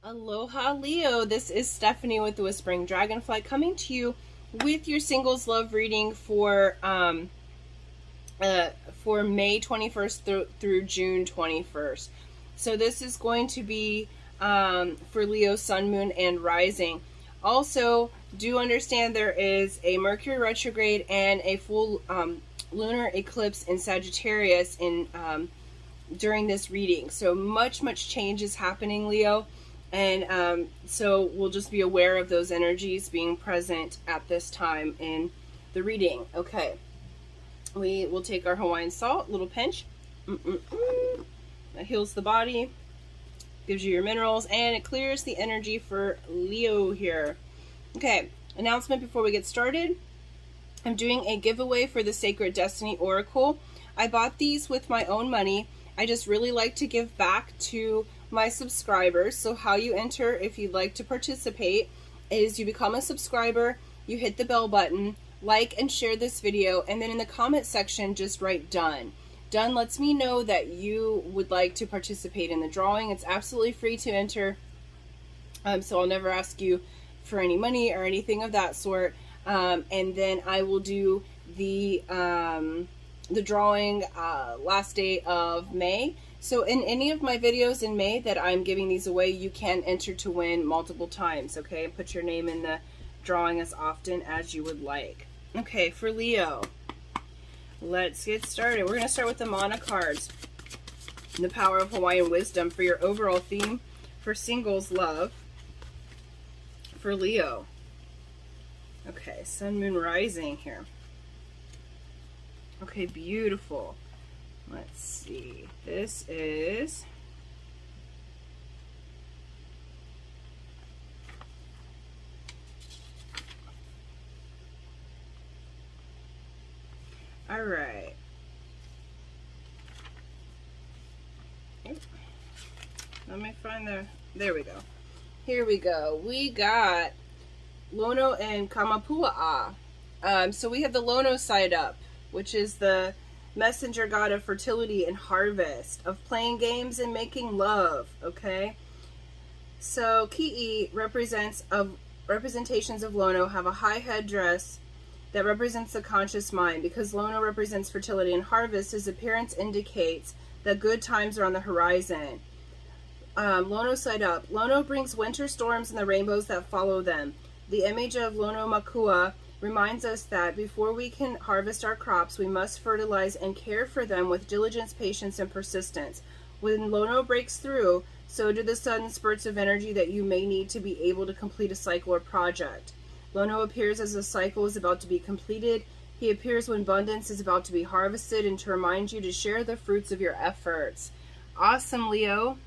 Aloha Leo, this is Stephanie with the Whispering Dragonfly coming to you with your singles love reading for May 21st through June 21st. So this is going to be for Leo, Sun, Moon, and Rising. Also, do understand there is a Mercury retrograde and a full lunar eclipse in Sagittarius during this reading. So much change is happening, Leo. And so we'll just be aware of those energies being present at this time in the reading. Okay. We will take our Hawaiian salt, little pinch. That heals the body, gives you your minerals, and it clears the energy for Leo here. Okay, announcement before we get started. I'm doing a giveaway for the Sacred Destiny Oracle. I bought these with my own money. I just really like to give back to my subscribers. So how you enter if you'd like to participate is you become a subscriber, you hit the bell button, like and share this video, and then in the comment section just write done. Done lets me know that you would like to participate in the drawing. It's absolutely free to enter, so I'll never ask you for any money or anything of that sort. And then I will do the drawing last day of May. So in any of my videos in May that I'm giving these away, you can enter to win multiple times, okay? Put your name in the drawing as often as you would like. Okay, for Leo, let's get started. We're going to start with the Mana cards. The Power of Hawaiian Wisdom for your overall theme for singles love for Leo. Okay, Sun, Moon, Rising here. Okay, beautiful. Let's see. This is all right. Let me find there we go. Here we go. We got Lono and Kamapua'a. So we have the Lono side up, which is the messenger god of fertility and harvest, of playing games and making love, okay? So Ki'i representations of Lono have a high headdress that represents the conscious mind. Because Lono represents fertility and harvest, his appearance indicates that good times are on the horizon. Lono side up. Lono brings winter storms and the rainbows that follow them. The image of Lono Makua reminds us that before we can harvest our crops, we must fertilize and care for them with diligence, patience, and persistence. When Lono breaks through, so do the sudden spurts of energy that you may need to be able to complete a cycle or project. Lono appears as a cycle is about to be completed. He appears when abundance is about to be harvested and to remind you to share the fruits of your efforts. Awesome, Leo.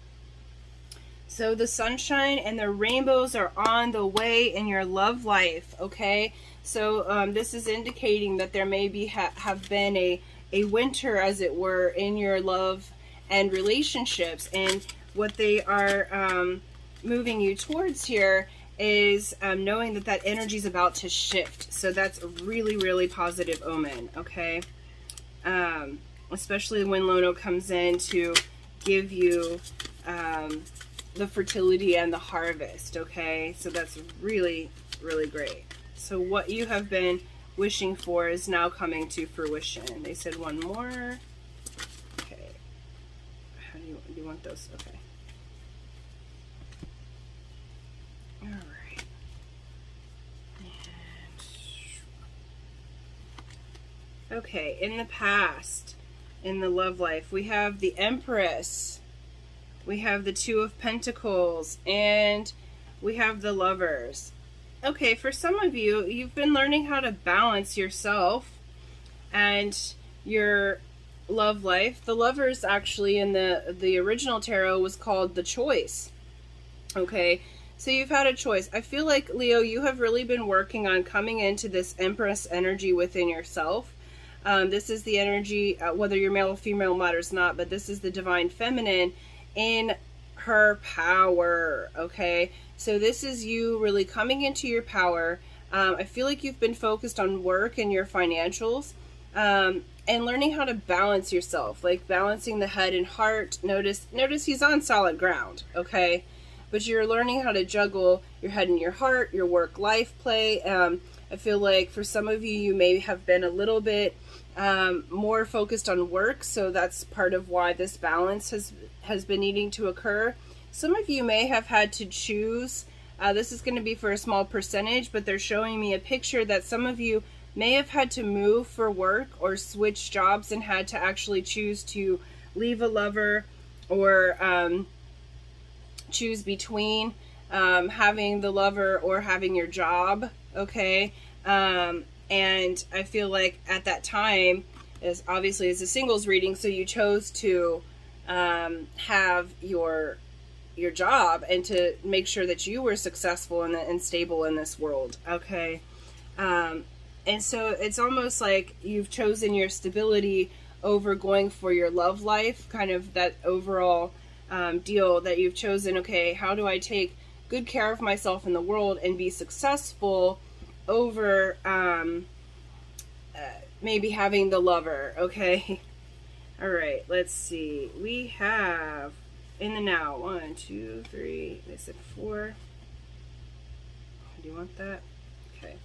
So the sunshine and the rainbows are on the way in your love life, okay? So this is indicating that there may be have been a winter, as it were, in your love and relationships. And what they are moving you towards here is knowing that that energy is about to shift. So that's a really positive omen, okay? Especially when Lono comes in to give you the fertility and the harvest, okay? So that's really great. So what you have been wishing for is now coming to fruition. They said one more. Okay. How do you want those? Okay. All right. And okay, in the past, in the love life, we have the Empress. We have the Two of Pentacles, and we have the Lovers. Okay, for some of you, you've been learning how to balance yourself and your love life. The Lovers actually in the original tarot was called the Choice. Okay, so you've had a choice. I feel like, Leo, you have really been working on coming into this Empress energy within yourself. This is the energy, whether you're male or female matters not, but this is the divine feminine in her power, okay? So this is you really coming into your power. I feel like you've been focused on work and your financials, and learning how to balance yourself, like balancing the head and heart. Notice he's on solid ground, okay? but you're learning how to juggle your head and your heart, your work-life play. I feel like for some of you, you may have been a little bit more focused on work, so that's part of why this balance has been needing to occur. Some of you may have had to choose. This is going to be for a small percentage, but they're showing me a picture that some of you may have had to move for work or switch jobs and had to actually choose to leave a lover or choose between having the lover or having your job, okay? And I feel like at that time, as obviously it's a singles reading, so you chose to have your job and to make sure that you were successful and stable in this world, okay? And so it's almost like you've chosen your stability over going for your love life, kind of that overall deal that you've chosen. Okay, how do I take good care of myself in the world and be successful over maybe having the lover, okay? All right, let's see. We have in the now 1, 2, 3, they said 4. Do you want that? Okay.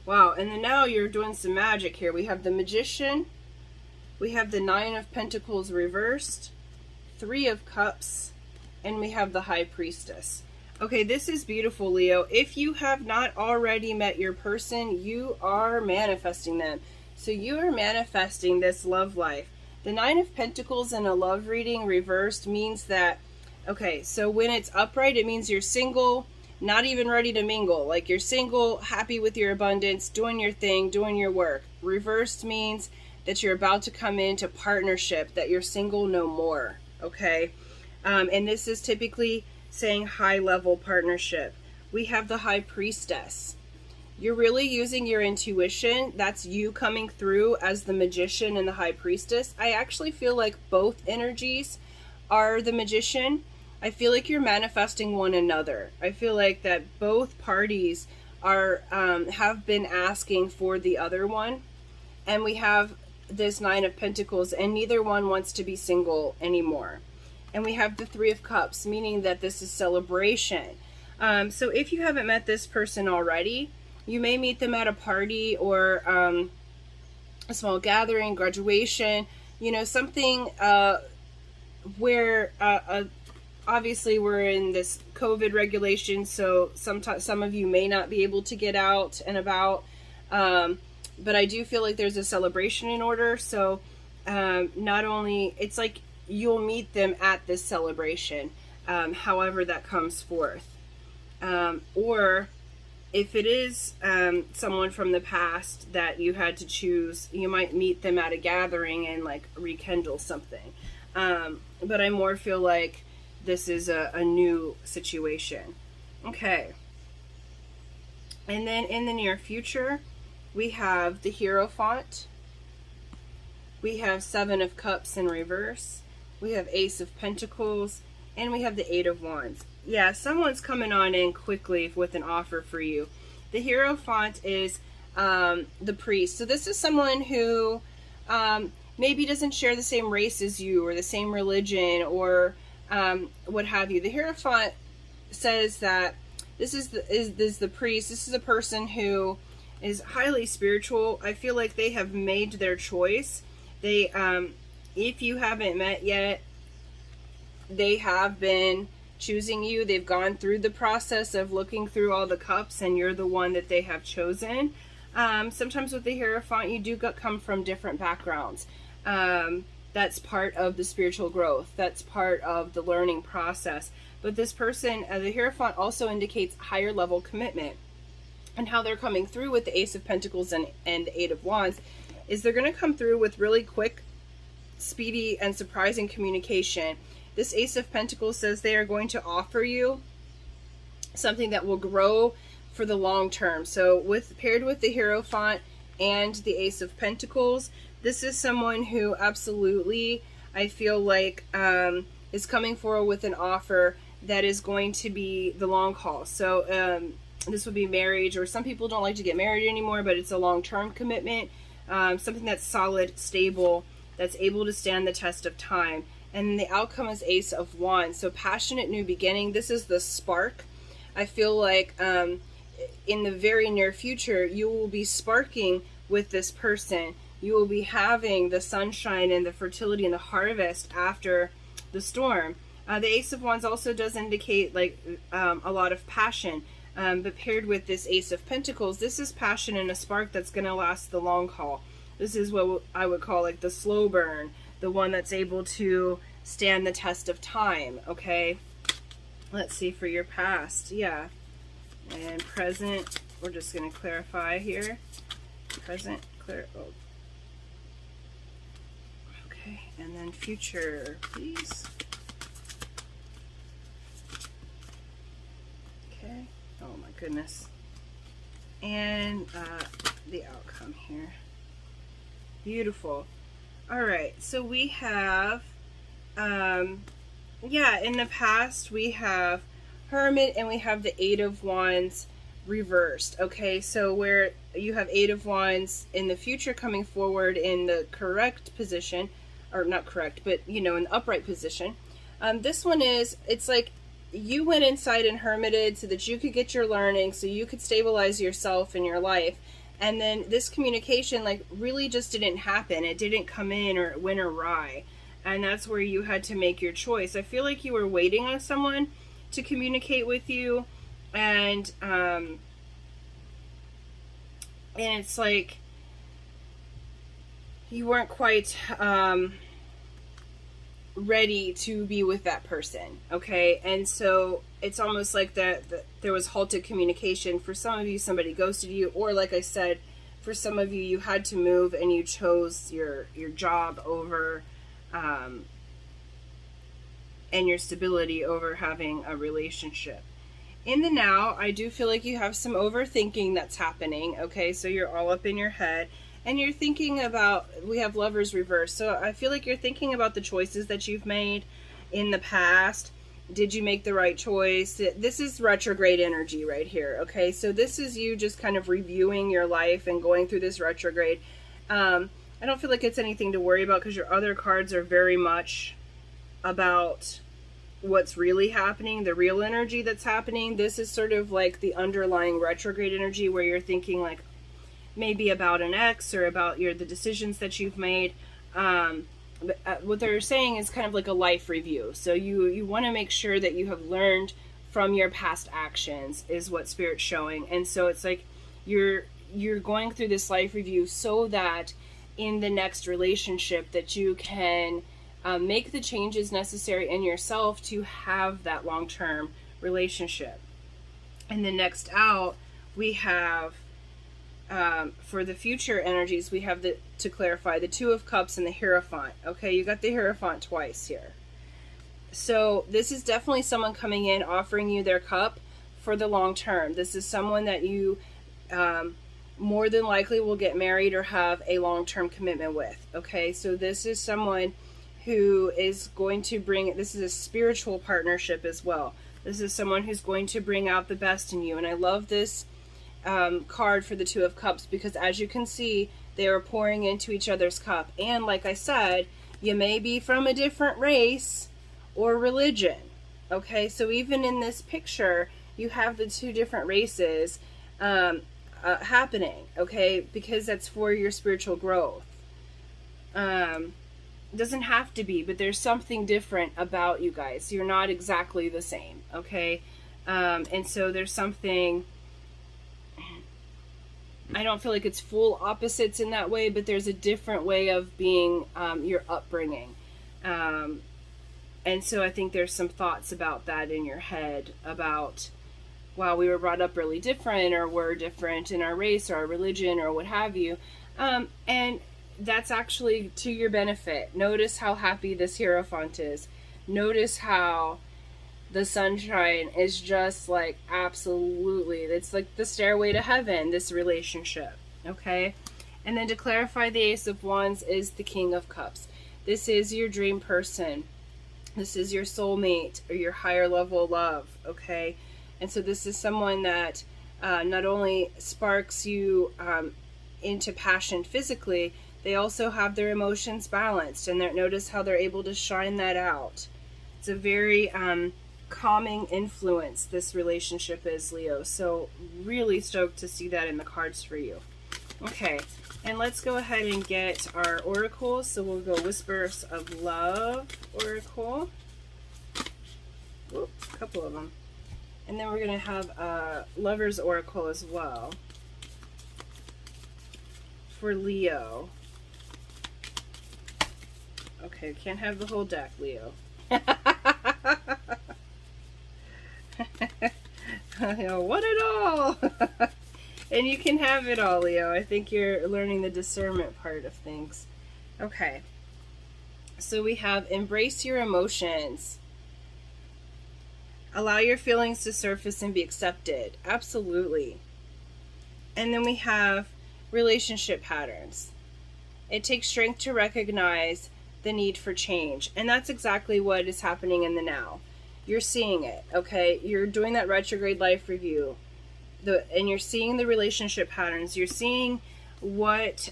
Wow, and then now you're doing some magic here. We have the Magician, we have the 9 of Pentacles reversed, 3 of Cups, and we have the High Priestess. Okay, this is beautiful, Leo. If you have not already met your person, you are manifesting them. So you are manifesting this love life. The 9 of Pentacles in a love reading reversed means that, okay, so when it's upright, it means you're single, not even ready to mingle. Like you're single, happy with your abundance, doing your thing, doing your work. Reversed means that you're about to come into partnership, that you're single no more, okay? And this is typically saying high level partnership. We have the High Priestess. You're really using your intuition. That's you coming through as the Magician and the High Priestess. I actually feel like both energies are the Magician. I feel like you're manifesting one another. I feel like that both parties are have been asking for the other one. And we have this 9 of Pentacles, and neither one wants to be single anymore. And we have the 3 of Cups, meaning that this is celebration. So if you haven't met this person already, you may meet them at a party or a small gathering, graduation, you know, something where obviously we're in this COVID regulation, so sometimes some of you may not be able to get out and about, but I do feel like there's a celebration in order. So not only, it's like you'll meet them at this celebration, however that comes forth. Or if it is someone from the past that you had to choose, you might meet them at a gathering and like rekindle something. But I more feel like this is a new situation. Okay. And then in the near future, we have the Hierophant. We have 7 of Cups in reverse. We have Ace of Pentacles. And we have the 8 of Wands. Yeah, someone's coming on in quickly with an offer for you. The Hierophant is the priest. So this is someone who maybe doesn't share the same race as you or the same religion or what have you. The Hierophant says that this is the priest. This is a person who is highly spiritual. I feel like they have made their choice. They, if you haven't met yet, they have been choosing you. They've gone through the process of looking through all the cups, and you're the one that they have chosen. Sometimes with the Hierophant, you do come from different backgrounds. That's part of the spiritual growth. That's part of the learning process. But this person, the Hierophant, also indicates higher level commitment. And how they're coming through with the Ace of Pentacles and the 8 of Wands is they're going to come through with really quick, speedy, and surprising communication. This Ace of Pentacles says they are going to offer you something that will grow for the long term. So paired with the Hierophant and the Ace of Pentacles, this is someone who absolutely, I feel like, is coming forward with an offer that is going to be the long haul. So this would be marriage, or some people don't like to get married anymore, but it's a long-term commitment, something that's solid, stable, that's able to stand the test of time. And the outcome is Ace of Wands. So passionate new beginning. This is the spark. I feel like in the very near future, you will be sparking with this person. You will be having the sunshine and the fertility and the harvest after the storm. The Ace of Wands also does indicate like a lot of passion. But paired with this Ace of Pentacles, this is passion and a spark that's going to last the long haul. This is what I would call like the slow burn, the one that's able to stand the test of time, okay? Let's see for your past, yeah. And present, we're just going to clarify here. Present, clear, oh. Okay, and then future, please. Okay, oh my goodness. And the outcome here. Beautiful. All right, so we have, yeah, in the past we have Hermit and we have the Eight of Wands reversed. Okay, so where you have Eight of Wands in the future coming forward in the correct position, or not correct, but you know, in the upright position. This one is, it's like you went inside and hermited so that you could get your learning, so you could stabilize yourself in your life. And then this communication like really just didn't happen. It didn't come in, or it went awry. And that's where you had to make your choice. I feel like you were waiting on someone to communicate with you. And it's like you weren't quite ready to be with that person, okay? And so it's almost like that there was halted communication. For some of you, somebody ghosted you, or like I said, for some of you, you had to move and you chose your job over and your stability over having a relationship. In the now, I do feel like you have some overthinking that's happening, okay? So you're all up in your head. And you're thinking about, we have Lovers reversed. So I feel like you're thinking about the choices that you've made in the past. Did you make the right choice? This is retrograde energy right here, okay? So this is you just kind of reviewing your life and going through this retrograde. I don't feel like it's anything to worry about because your other cards are very much about what's really happening, the real energy that's happening. This is sort of like the underlying retrograde energy where you're thinking like, maybe about an ex or about the decisions that you've made. But what they're saying is kind of like a life review. So you want to make sure that you have learned from your past actions is what Spirit's showing. And so it's like you're going through this life review so that in the next relationship that you can make the changes necessary in yourself to have that long-term relationship. And then next out, we have for the future energies, we have to clarify, the Two of Cups and the Hierophant. Okay, you got the Hierophant twice here. So this is definitely someone coming in offering you their cup for the long term. This is someone that you more than likely will get married or have a long-term commitment with. Okay, so this is someone who is going to bring, this is a spiritual partnership as well. This is someone who's going to bring out the best in you. And I love this card for the Two of Cups because as you can see, they are pouring into each other's cup. And like I said, you may be from a different race or religion. Okay, so even in this picture, you have the two different races happening, okay, because that's for your spiritual growth. Doesn't have to be, but there's something different about you guys. You're not exactly the same, okay? And so there's something, I don't feel like it's full opposites in that way, but there's a different way of being your upbringing. And so I think there's some thoughts about that in your head about, wow, we were brought up really different, or we're different in our race or our religion or what have you. And that's actually to your benefit. Notice how happy this Hierophant is. Notice how the sunshine is just like absolutely, it's like the stairway to heaven, this relationship, okay? And then to clarify, the Ace of Wands is the King of Cups. This is your dream person. This is your soulmate or your higher level love, okay? And so this is someone that not only sparks you into passion physically, They also have their emotions balanced, and notice how they're able to shine that out. It's a very calming influence, this relationship is, Leo. So really stoked to see that in the cards for you. Okay, and let's go ahead and get our oracles. So we'll go Whispers of Love oracle. Whoop, a couple of them. And then we're going to have a Lover's oracle as well for Leo. Okay, can't have the whole deck, Leo. I want it all. And you can have it all, Leo. I think you're learning the discernment part of things. Okay. So we have embrace your emotions. Allow your feelings to surface and be accepted. Absolutely. And then we have relationship patterns. It takes strength to recognize the need for change. And that's exactly what is happening in the now. You're seeing it, okay? You're doing that retrograde life review. And you're seeing the relationship patterns. You're seeing what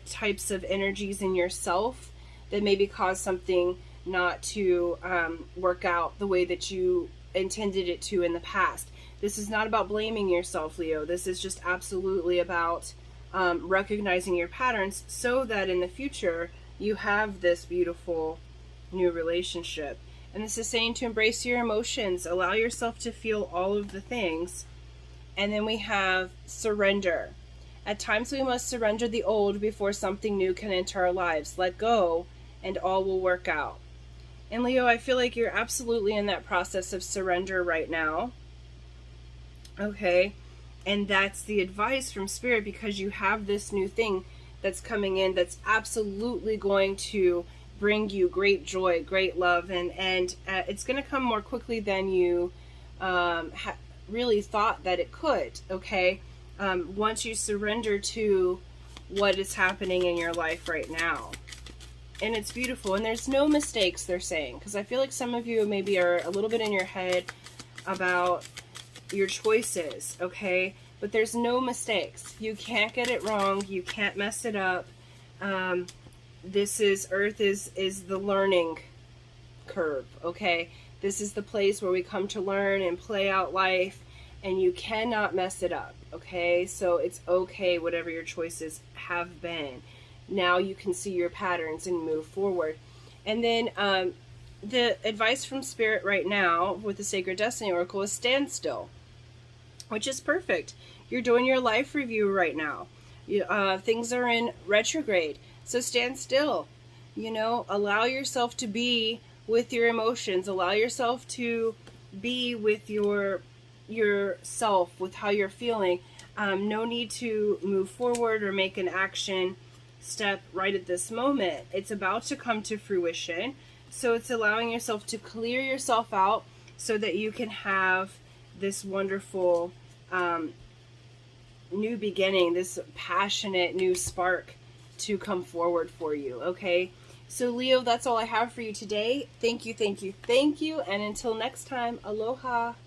types of energies in yourself that maybe cause something not to work out the way that you intended it to in the past. This is not about blaming yourself, Leo. This is just absolutely about recognizing your patterns so that in the future you have this beautiful new relationship. And this is saying to embrace your emotions, allow yourself to feel all of the things. And then we have surrender. At times we must surrender the old before something new can enter our lives. Let go and all will work out. And Leo, I feel like you're absolutely in that process of surrender right now. Okay. And that's the advice from Spirit, because you have this new thing that's coming in that's absolutely going to bring you great joy, great love, and it's going to come more quickly than you really thought that it could, okay? Once you surrender to what is happening in your life right now. And it's beautiful, and there's no mistakes, they're saying, because I feel like some of you maybe are a little bit in your head about your choices, okay? But there's no mistakes. You can't get it wrong. You can't mess it up. Earth is the learning curve, okay? This is the place where we come to learn and play out life, and you cannot mess it up, okay? So it's okay, whatever your choices have been. Now you can see your patterns and move forward. And then the advice from Spirit right now with the Sacred Destiny Oracle is stand still, which is perfect. You're doing your life review right now. Things are in retrograde. So stand still, allow yourself to be with your emotions. Allow yourself to be with yourself, with how you're feeling. No need to move forward or make an action step right at this moment. It's about to come to fruition. So it's allowing yourself to clear yourself out so that you can have this wonderful new beginning, this passionate new spark to come forward for you, okay? So Leo, that's all I have for you today. Thank you, thank you, thank you, and until next time, aloha.